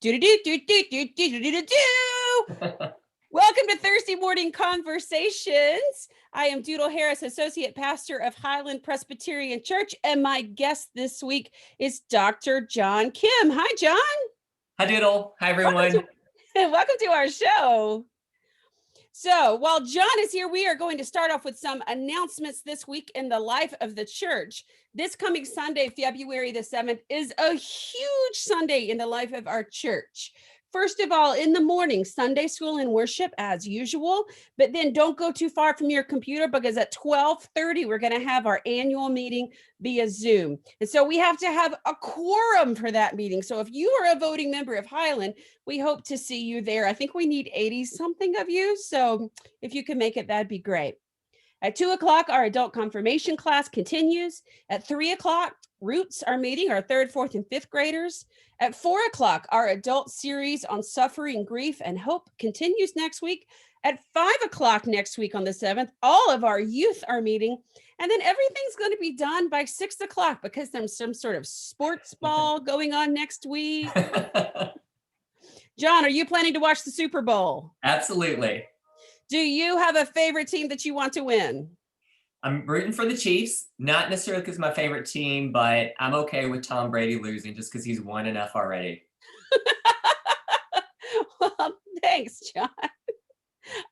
Do-do-do-do-do-do-do-do-do-do. Welcome to Thursday Morning Conversations. I am Doodle Harris, Associate Pastor of Highland Presbyterian Church, and my guest this week is Dr. John Kim. Hi, John. Hi, Doodle. Hi, Welcome everyone. welcome to our show. So while John is here, we are going to start off with some announcements this week in the life of the church. This coming Sunday, February the 7th, is a huge Sunday in the life of our church. First of all, in the morning, Sunday school and worship as usual, but then don't go too far from your computer because at 12:30, we're going to have our annual meeting via Zoom. And so we have to have a quorum for that meeting. So if you are a voting member of Highland, we hope to see you there. I think we need 80 something of you. So if you can make it, that'd be great. At 2 o'clock, our adult confirmation class continues. At 3 o'clock, Roots are meeting, our third, fourth, and fifth graders. At 4 o'clock, our adult series on suffering, grief, and hope continues next week. At 5 o'clock next week on the 7th, all of our youth are meeting. And then everything's going to be done by 6 o'clock because there's some sort of sports ball going on next week. John, are you planning to watch the Super Bowl? Absolutely. Do you have a favorite team that you want to win? I'm rooting for the Chiefs, not necessarily because it's my favorite team, but I'm okay with Tom Brady losing just because he's won enough already. Well, thanks, John.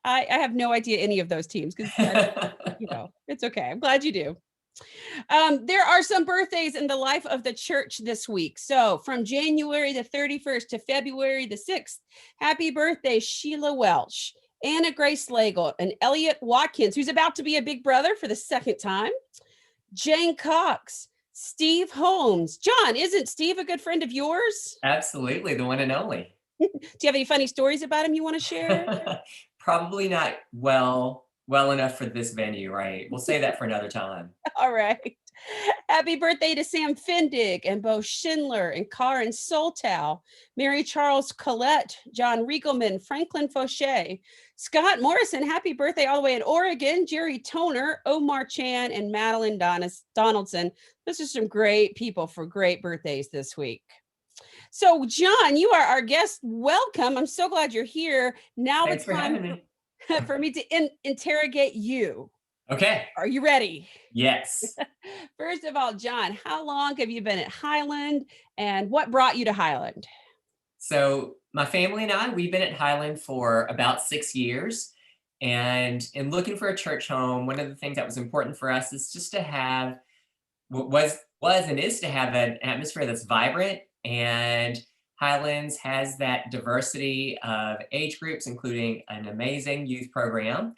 I have no idea any of those teams because, it's okay. I'm glad you do. There are some birthdays in the life of the church this week. So from January the 31st to February the 6th, happy birthday, Sheila Welch, Anna Grace Lagle, and Elliot Watkins, who's about to be a big brother for the second time, Jane Cox, Steve Holmes. John, isn't Steve a good friend of yours? Absolutely, the one and only. Do you have any funny stories about him you want to share? Probably not well enough for this venue, right? We'll say that for another time. All right. Happy birthday to Sam Findig and Bo Schindler and Karen Soltow, Mary Charles Collette, John Riegelman, Franklin Fauché, Scott Morrison, happy birthday all the way in Oregon, Jerry Toner, Omar Chan, and Madeline Donaldson. Those are some great people for great birthdays this week. So, John, you are our guest. Welcome. I'm so glad you're here. Now Thanks it's for having time me. for me to interrogate you. Okay. Are you ready? Yes. First of all, John, how long have you been at Highland and what brought you to Highland? So my family and I, we've been at Highland for about 6 years. And in looking for a church home, one of the things that was important for us is just to have what was and is to have an atmosphere that's vibrant, and Highlands has that diversity of age groups, including an amazing youth program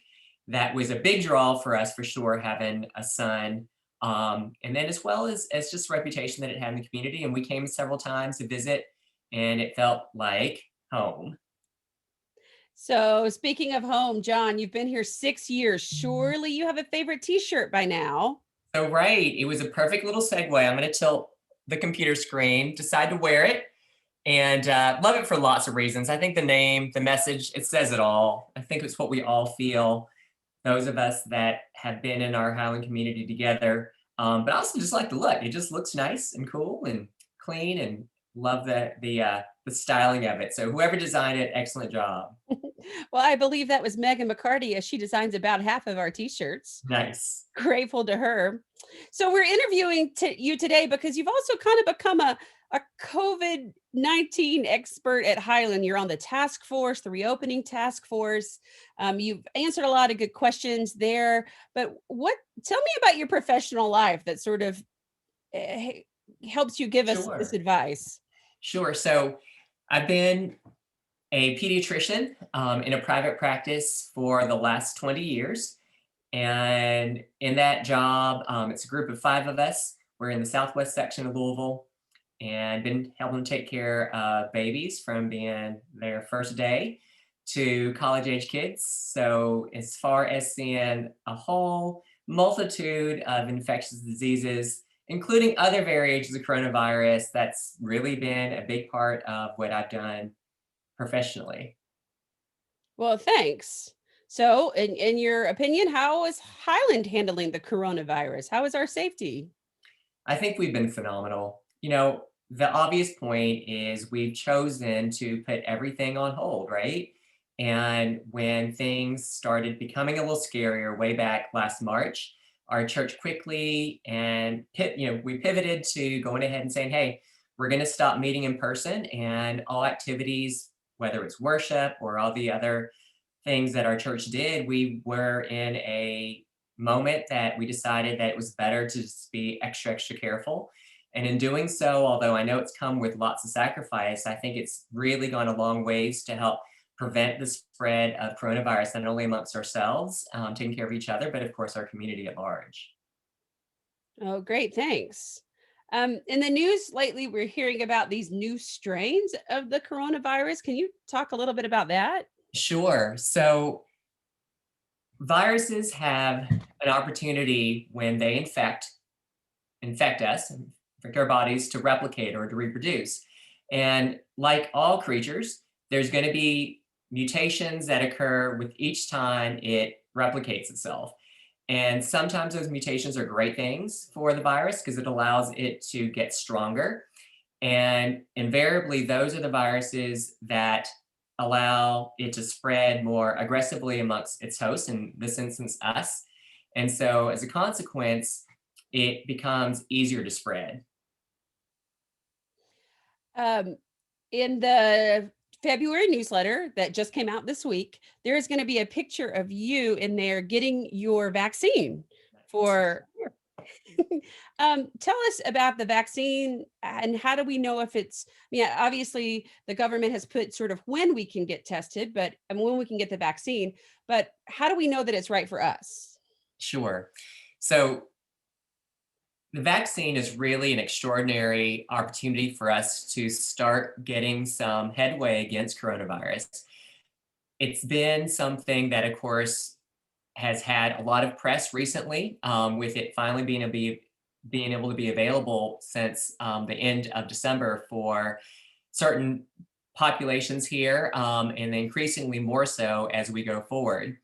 that was a big draw for us for sure, having a son. And then as well as just reputation that it had in the community. And we came several times to visit, and it felt like home. So, speaking of home, John, you've been here 6 years. Surely you have a favorite t-shirt by now. So right, it was a perfect little segue. I'm going to tilt the computer screen, decide to wear it, and love it for lots of reasons. I think the name, the message, it says it all. I think it's what we all feel, those of us that have been in our Highland community together. But I also just like the look. It just looks nice and cool and clean, and love the styling of it. So whoever designed it, excellent job. Well, I believe that was Megan McCarty, as she designs about half of our t-shirts. Nice. Grateful to her. So we're interviewing you today because you've also kind of become a COVID-19 expert at Highland. You're on the task force, the reopening task force. You've answered a lot of good questions there. But tell me about your professional life that sort of helps you give us this advice. Sure. So I've been a pediatrician in a private practice for the last 20 years. And in that job, it's a group of 5 of us. We're in the southwest section of Louisville, and been helping take care of babies from being their first day to college age kids. So as far as seeing a whole multitude of infectious diseases, including other variations of coronavirus, that's really been a big part of what I've done professionally. Well, thanks. So, in your opinion, how is Highland handling the coronavirus? How is our safety? I think we've been phenomenal. You know, the obvious point is we've chosen to put everything on hold, right? And when things started becoming a little scarier way back last March, our church quickly we pivoted to going ahead and saying, hey, we're going to stop meeting in person, and all activities, whether it's worship or all the other things that our church did, we were in a moment that we decided that it was better to just be extra, extra careful. And in doing so, although I know it's come with lots of sacrifice, I think it's really gone a long ways to help prevent the spread of coronavirus, not only amongst ourselves, taking care of each other, but of course our community at large. Oh, great. Thanks. In the news lately, we're hearing about these new strains of the coronavirus. Can you talk a little bit about that? Sure. So viruses have an opportunity when they infect us, infect our bodies to replicate or to reproduce. And like all creatures, there's going to be mutations that occur with each time it replicates itself. And sometimes those mutations are great things for the virus because it allows it to get stronger. And invariably, those are the viruses that allow it to spread more aggressively amongst its hosts, in this instance, us. And so, as a consequence, it becomes easier to spread. Um, in the February newsletter that just came out this week, there's going to be a picture of you in there getting your vaccine for. Tell us about the vaccine and how do we know if it's, obviously the government has put sort of when we can get tested, but and when we can get the vaccine, but how do we know that it's right for us? Sure. So, the vaccine is really an extraordinary opportunity for us to start getting some headway against coronavirus. It's been something that, of course, has had a lot of press recently, with it finally being able to be available since the end of December for certain populations here, and increasingly more so as we go forward.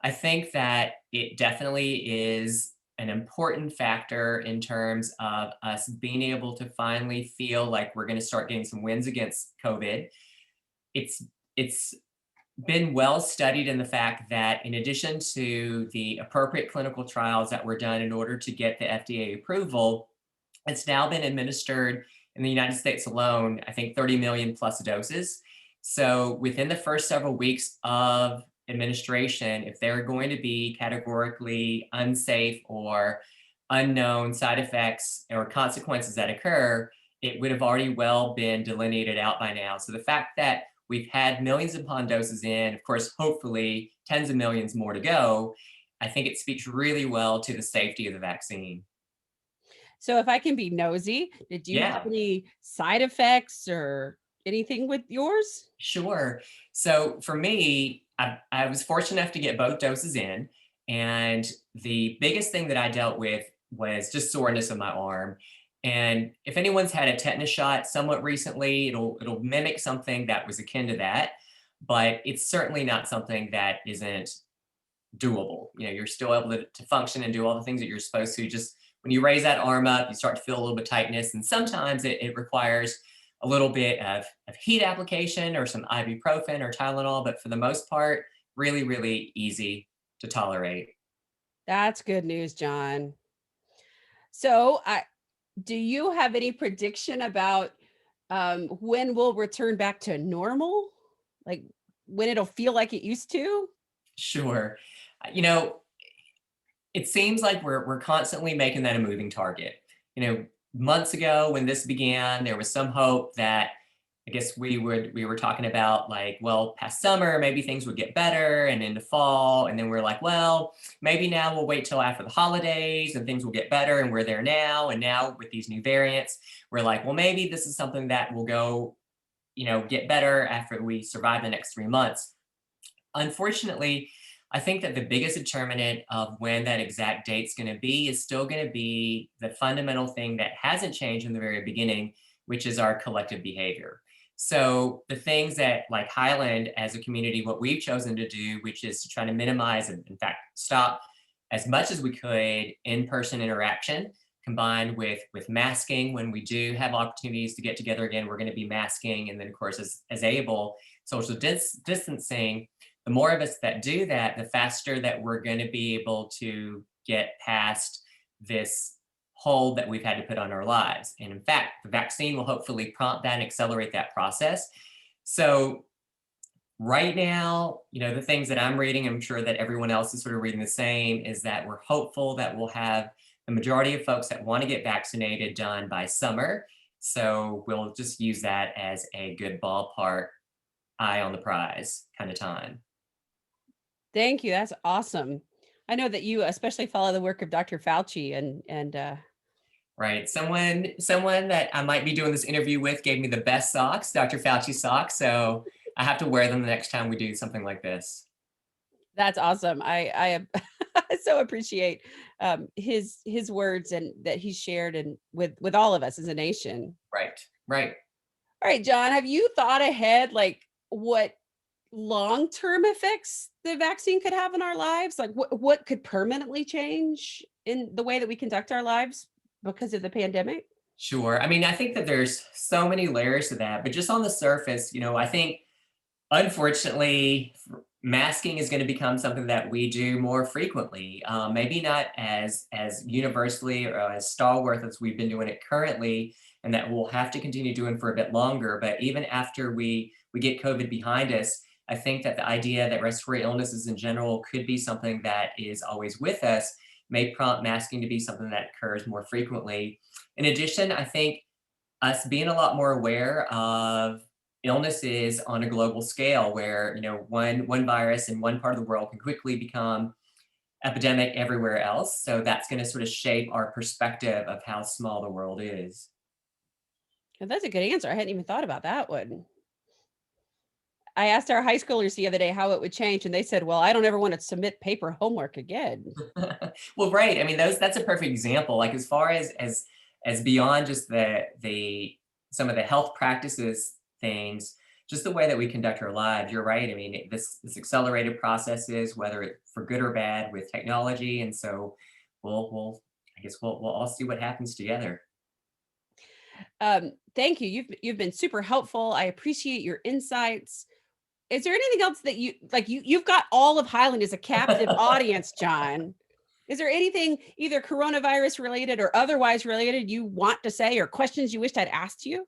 I think that it definitely is an important factor in terms of us being able to finally feel like we're going to start getting some wins against COVID. It's been well studied in the fact that in addition to the appropriate clinical trials that were done in order to get the FDA approval, it's now been administered in the United States alone, I think 30 million plus doses. So within the first several weeks of administration, if there are going to be categorically unsafe or unknown side effects or consequences that occur, it would have already well been delineated out by now. So the fact that we've had millions upon doses in, of course, hopefully tens of millions more to go, I think it speaks really well to the safety of the vaccine. So if I can be nosy, did you have Yeah. any side effects or anything with yours? Sure. So for me, I was fortunate enough to get both doses in. And the biggest thing that I dealt with was just soreness of my arm. And if anyone's had a tetanus shot somewhat recently, it'll mimic something that was akin to that, but it's certainly not something that isn't doable. You're still able to function and do all the things that you're supposed to. Just when you raise that arm up, you start to feel a little bit tightness. And sometimes it requires a little bit of heat application or some ibuprofen or Tylenol, but for the most part, really, really easy to tolerate. That's good news, John. So, do you have any prediction about when we'll return back to normal? Like when it'll feel like it used to? Sure. You know, it seems like we're constantly making that a moving target. Months ago when this began, there was some hope that I guess we were talking about like, well, past summer, maybe things would get better and into fall. And then we're like, well, maybe now we'll wait till after the holidays and things will get better. And we're there now. And now with these new variants, we're like, well, maybe this is something that will go, get better after we survive the next 3 months. Unfortunately, I think that the biggest determinant of when that exact date's going to be is still going to be the fundamental thing that hasn't changed in the very beginning, which is our collective behavior. So the things that like Highland as a community, what we've chosen to do, which is to try to minimize and in fact stop as much as we could in-person interaction, combined with masking. When we do have opportunities to get together again, we're going to be masking. And then, of course, as able, social distancing. The more of us that do that, the faster that we're going to be able to get past this hold that we've had to put on our lives. And in fact, the vaccine will hopefully prompt that and accelerate that process. So right now, the things that I'm reading, I'm sure that everyone else is sort of reading the same, is that we're hopeful that we'll have the majority of folks that want to get vaccinated done by summer. So we'll just use that as a good ballpark, eye on the prize kind of time. Thank you. That's awesome. I know that you especially follow the work of Dr. Fauci and Right. Someone that I might be doing this interview with gave me the best socks, Dr. Fauci socks. So I have to wear them the next time we do something like this. that's awesome. I so appreciate his words and that he shared and with all of us as a nation. Right. Right. All right, John, have you thought ahead like what long-term effects the vaccine could have in our lives? Like what could permanently change in the way that we conduct our lives because of the pandemic? Sure. I mean, I think that there's so many layers to that, but just on the surface, I think unfortunately, masking is going to become something that we do more frequently. Maybe not as universally or as stalwart as we've been doing it currently, and that we'll have to continue doing for a bit longer. But even after we get COVID behind us, I think that the idea that respiratory illnesses in general could be something that is always with us may prompt masking to be something that occurs more frequently. In addition, I think us being a lot more aware of illnesses on a global scale where one virus in one part of the world can quickly become epidemic everywhere else. So that's going to sort of shape our perspective of how small the world is. And that's a good answer. I hadn't even thought about that one. I asked our high schoolers the other day how it would change, and they said, well, I don't ever want to submit paper homework again. Well, right. I mean, that's a perfect example. Like as far as beyond just the some of the health practices things, just the way that we conduct our lives. You're right. I mean, this accelerated processes, whether it's for good or bad, with technology, and so I guess we'll all see what happens together. Thank you. You've been super helpful. I appreciate your insights. Is there anything else that you've got all of Highland as a captive audience, John? Is there anything either coronavirus related or otherwise related you want to say or questions you wished I'd asked you?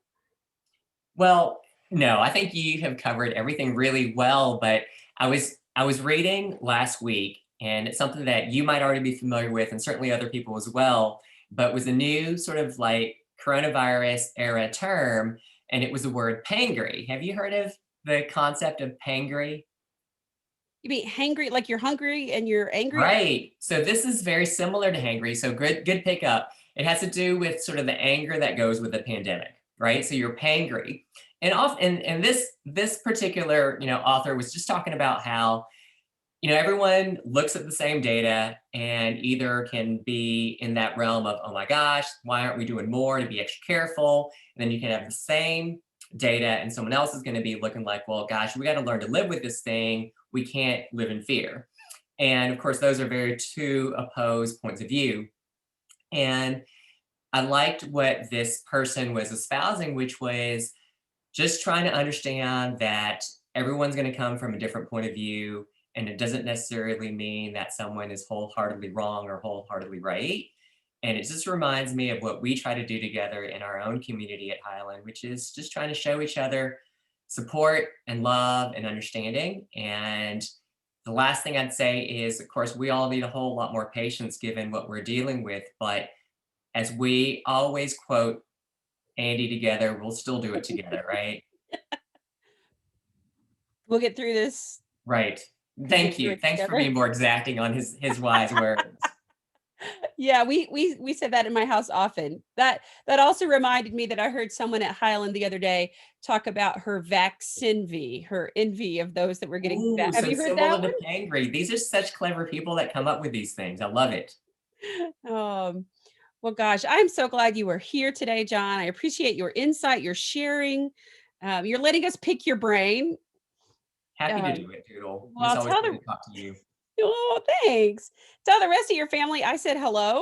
Well, no, I think you have covered everything really well, but I was reading last week, and it's something that you might already be familiar with, and certainly other people as well, but was a new sort of like coronavirus era term, and it was the word pangry. Have you heard of the concept of pangry? You mean hangry, like you're hungry and you're angry? Right. So this is very similar to hangry. So good pickup. It has to do with sort of the anger that goes with the pandemic, right? So you're pangry. And this particular, author was just talking about how, everyone looks at the same data and either can be in that realm of, oh my gosh, why aren't we doing more to be extra careful? And then you can have the same data and someone else is going to be looking like, well, gosh, we got to learn to live with this thing. We can't live in fear. And of course, those are very two opposed points of view. And I liked what this person was espousing, which was just trying to understand that everyone's going to come from a different point of view. And it doesn't necessarily mean that someone is wholeheartedly wrong or wholeheartedly right. And it just reminds me of what we try to do together in our own community at Highland, which is just trying to show each other support and love and understanding. And the last thing I'd say is, of course, we all need a whole lot more patience given what we're dealing with. But as we always quote Andy together, we'll still do it together, right? We'll get through this. Right. We'll get Thank through you. it Thanks for together. being more exacting on his wise words. Yeah, we said that in my house often. That also reminded me that I heard someone at Highland the other day talk about her vaccinvy, her envy of those that were getting Ooh, have so you heard similar that to Pangry. These are such clever people that come up with these things. I love it. one? Well, gosh, I'm so glad you were here today, John. I appreciate your insight, your sharing. You're letting us pick your brain. Happy to Um, do it, Doodle. It's well, always tell good the to talk to you. oh, thanks. Tell the rest of your family I said hello.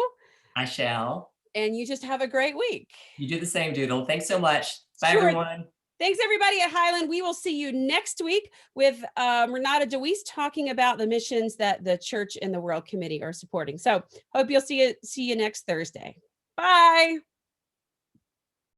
I shall. and you just have a great week. You do the same, Doodle. Thanks so much. Bye, Sure. everyone. Thanks, everybody at Highland. We will see you next week with Renata DeWeese talking about the missions that the Church and the World Committee are supporting. So hope you'll see you next Thursday. Bye.